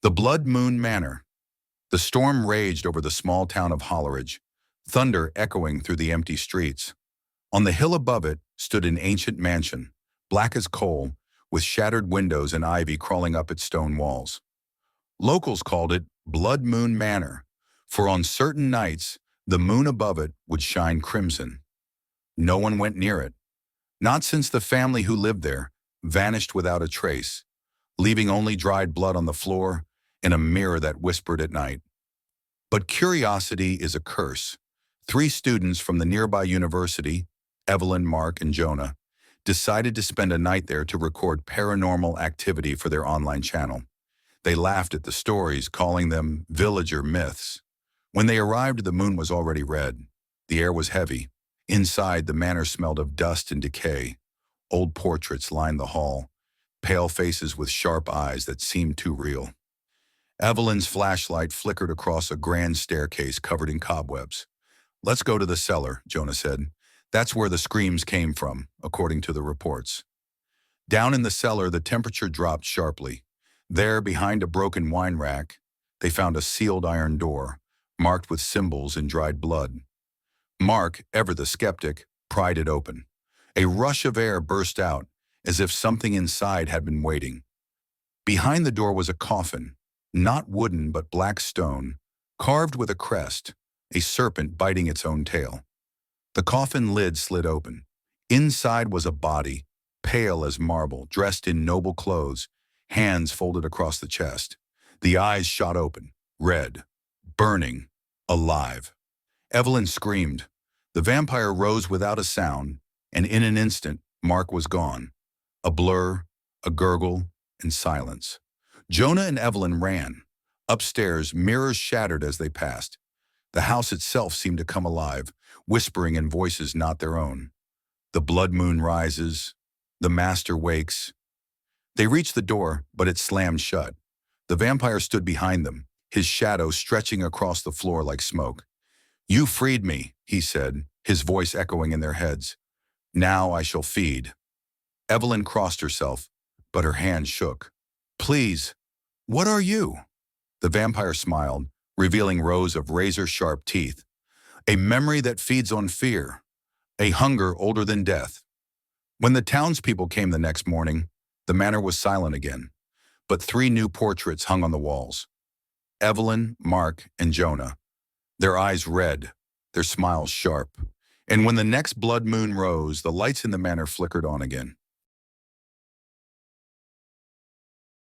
The Blood Moon Manor. The storm raged over the small town of Holleridge, thunder echoing through the empty streets. On the hill above it stood an ancient mansion, black as coal, with shattered windows and ivy crawling up its stone walls. Locals called it Blood Moon Manor, for on certain nights, the moon above it would shine crimson. No one went near it, not since the family who lived there vanished without a trace, leaving only dried blood on the floor and a mirror that whispered at night. But curiosity is a curse. 3 students from the nearby university, Evelyn, Mark, and Jonah, decided to spend a night there to record paranormal activity for their online channel. They laughed at the stories, calling them villager myths. When they arrived, the moon was already red. The air was heavy. Inside, the manor smelled of dust and decay. Old portraits lined the hall, pale faces with sharp eyes that seemed too real. Evelyn's flashlight flickered across a grand staircase covered in cobwebs. "Let's go to the cellar," Jonah said. "That's where the screams came from, according to the reports." Down in the cellar, the temperature dropped sharply. There, behind a broken wine rack, they found a sealed iron door, marked with symbols in dried blood. Mark, ever the skeptic, pried it open. A rush of air burst out, as if something inside had been waiting. Behind the door was a coffin, not wooden but black stone, carved with a crest, a serpent biting its own tail. The coffin lid slid open. Inside was a body, pale as marble, dressed in noble clothes, hands folded across the chest. The eyes shot open, red, burning, alive. Evelyn screamed. The vampire rose without a sound, and in an instant, Mark was gone. A blur, a gurgle, and silence. Jonah and Evelyn ran. Upstairs, mirrors shattered as they passed. The house itself seemed to come alive, whispering in voices not their own. The blood moon rises. The master wakes. They reached the door, but it slammed shut. The vampire stood behind them, his shadow stretching across the floor like smoke. "You freed me," he said, his voice echoing in their heads. "Now I shall feed." Evelyn crossed herself, but her hand shook. "Please, what are you?" The vampire smiled, revealing rows of razor-sharp teeth. "A memory that feeds on fear, a hunger older than death." When the townspeople came the next morning, the manor was silent again, but 3 new portraits hung on the walls. Evelyn, Mark, and Jonah, their eyes red, their smiles sharp. And when the next blood moon rose, the lights in the manor flickered on again.